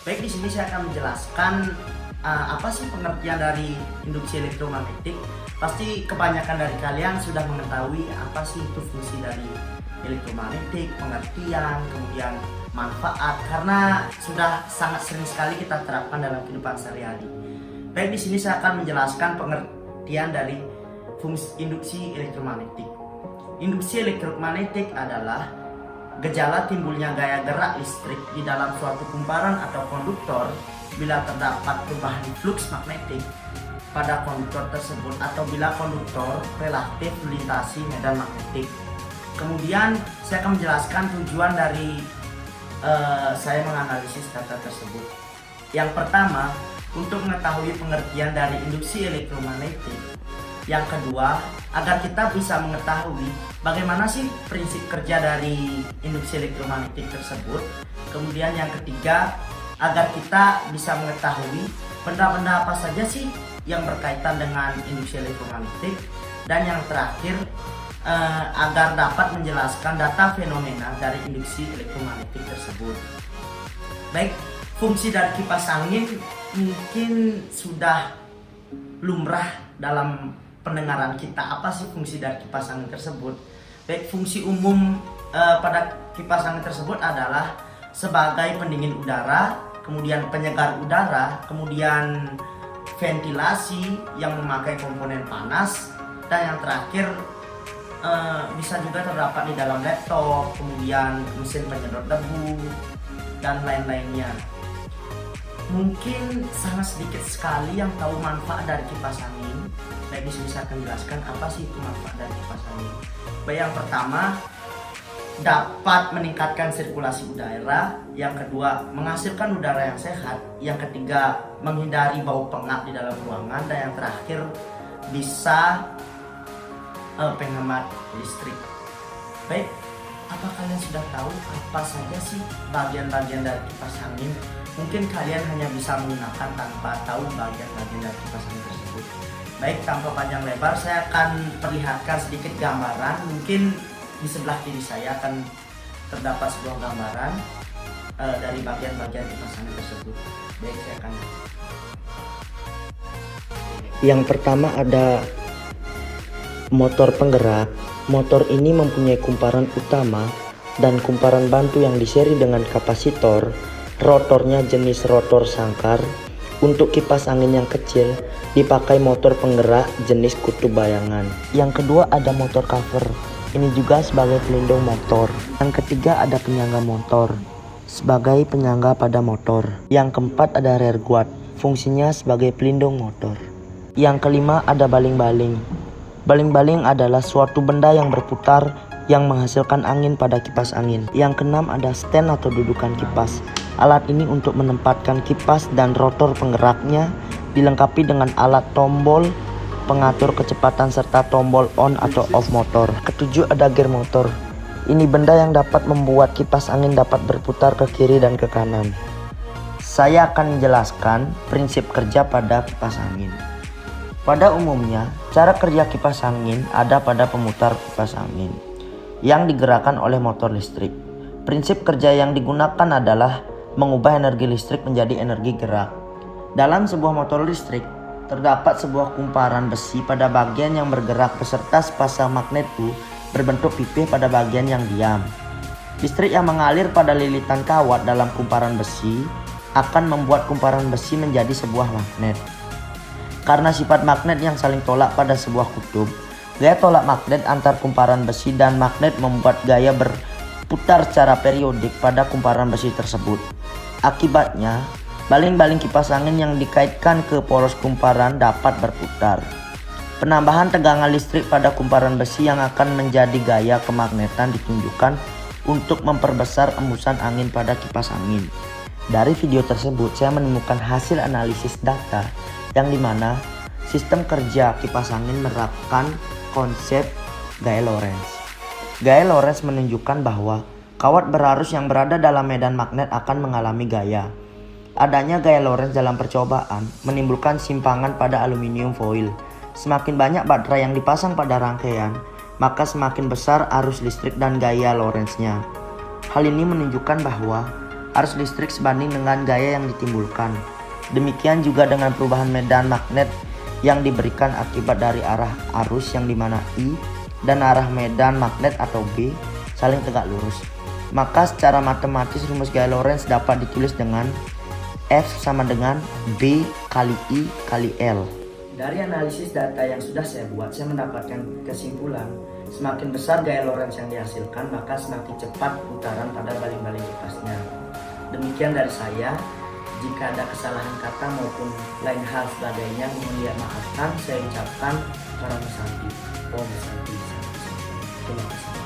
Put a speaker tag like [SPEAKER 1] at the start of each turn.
[SPEAKER 1] Baik, di sini saya akan menjelaskan apa sih pengertian dari induksi elektromagnetik. Pasti kebanyakan dari kalian sudah mengetahui apa sih itu fungsi dari elektromagnetik, pengertian, kemudian manfaat, karena sudah sangat sering sekali kita terapkan dalam kehidupan sehari-hari. Baik, di sini saya akan menjelaskan pengertian dari fungsi induksi elektromagnetik. Induksi elektromagnetik adalah gejala timbulnya gaya gerak listrik di dalam suatu kumparan atau konduktor bila terdapat perubahan flux magnetik pada konduktor tersebut atau bila konduktor relatif melintasi medan magnetik. Kemudian saya akan menjelaskan tujuan dari saya menganalisis data tersebut. Yang pertama, untuk mengetahui pengertian dari induksi elektromagnetik. Yang kedua, agar kita bisa mengetahui bagaimana sih prinsip kerja dari induksi elektromagnetik tersebut. Kemudian yang ketiga, agar kita bisa mengetahui benda-benda apa saja sih yang berkaitan dengan induksi elektromagnetik. Dan yang terakhir, agar dapat menjelaskan data fenomena dari induksi elektromagnetik tersebut. Baik, fungsi dari kipas angin mungkin sudah lumrah dalam pendengaran kita. Apa sih fungsi dari kipas angin tersebut? Baik, fungsi umum pada kipas angin tersebut adalah sebagai pendingin udara, kemudian penyegar udara, kemudian ventilasi yang memakai komponen panas, dan yang terakhir bisa juga terdapat di dalam laptop, kemudian mesin penyedot debu, dan lain-lainnya. Mungkin sangat sedikit sekali yang tahu manfaat dari kipas angin. Baik, di sini saya akan jelaskan apa sih itu manfaat dari kipas angin. Baik, yang pertama, dapat meningkatkan sirkulasi udara. Yang kedua, menghasilkan udara yang sehat. Yang ketiga, menghindari bau pengap di dalam ruangan. Dan yang terakhir, bisa penghemat listrik. Baik, apa kalian sudah tahu apa saja sih bagian-bagian dari kipas angin? Mungkin kalian hanya bisa menggunakan tanpa tahu bagian-bagian dari kipas angin tersebut. Baik, tanpa panjang lebar, saya akan perlihatkan sedikit gambaran. Mungkin di sebelah kiri saya akan terdapat sebuah gambaran dari bagian-bagian kipas angin tersebut. Baik, saya akan.
[SPEAKER 2] Yang pertama ada motor penggerak. Motor ini mempunyai kumparan utama dan kumparan bantu yang diseri dengan kapasitor. Rotornya jenis rotor sangkar. Untuk kipas angin yang kecil dipakai motor penggerak jenis kutub bayangan. Yang kedua ada motor cover. Ini juga sebagai pelindung motor. Yang ketiga ada penyangga motor sebagai penyangga pada motor. Yang keempat ada rear guard. Fungsinya sebagai pelindung motor. Yang kelima ada baling-baling. Baling-baling adalah suatu benda yang berputar yang menghasilkan angin pada kipas angin. Yang keenam ada stand atau dudukan kipas. Alat ini untuk menempatkan kipas dan rotor penggeraknya, dilengkapi dengan alat tombol pengatur kecepatan serta tombol on atau off motor. Ketujuh ada gear motor. Ini benda yang dapat membuat kipas angin dapat berputar ke kiri dan ke kanan. Saya akan menjelaskan prinsip kerja pada kipas angin. Pada umumnya, cara kerja kipas angin ada pada pemutar kipas angin yang digerakkan oleh motor listrik. Prinsip kerja yang digunakan adalah mengubah energi listrik menjadi energi gerak. Dalam sebuah motor listrik, terdapat sebuah kumparan besi pada bagian yang bergerak beserta sepasang magnet U berbentuk pipih pada bagian yang diam. Listrik yang mengalir pada lilitan kawat dalam kumparan besi akan membuat kumparan besi menjadi sebuah magnet. Karena sifat magnet yang saling tolak pada sebuah kutub, gaya tolak magnet antar kumparan besi dan magnet membuat gaya berputar secara periodik pada kumparan besi tersebut. Akibatnya, baling-baling kipas angin yang dikaitkan ke poros kumparan dapat berputar. Penambahan tegangan listrik pada kumparan besi yang akan menjadi gaya kemagnetan ditunjukkan untuk memperbesar embusan angin pada kipas angin. Dari video tersebut, saya menemukan hasil analisis data yang dimana sistem kerja kipas angin menerapkan konsep gaya Lorentz. Gaya Lorentz menunjukkan bahwa kawat berarus yang berada dalam medan magnet akan mengalami gaya. Adanya gaya Lorentz dalam percobaan menimbulkan simpangan pada aluminium foil. Semakin banyak baterai yang dipasang pada rangkaian, maka semakin besar arus listrik dan gaya Lorentz-nya. Hal ini menunjukkan bahwa arus listrik sebanding dengan gaya yang ditimbulkan. Demikian juga dengan perubahan medan magnet yang diberikan akibat dari arah arus yang dimana I dan arah medan magnet atau B saling tegak lurus. Maka secara matematis rumus gaya Lorentz dapat ditulis dengan F sama dengan B kali I kali L.
[SPEAKER 1] Dari analisis data yang sudah saya buat, saya mendapatkan kesimpulan semakin besar gaya Lorentz yang dihasilkan, maka semakin cepat putaran pada baling-baling kipasnya. Demikian dari saya. Jika ada kesalahan kata maupun lain hal sebagainya, mohon dimaafkan. Saya ucapkan Para Santi. Om Santi. Terima kasih.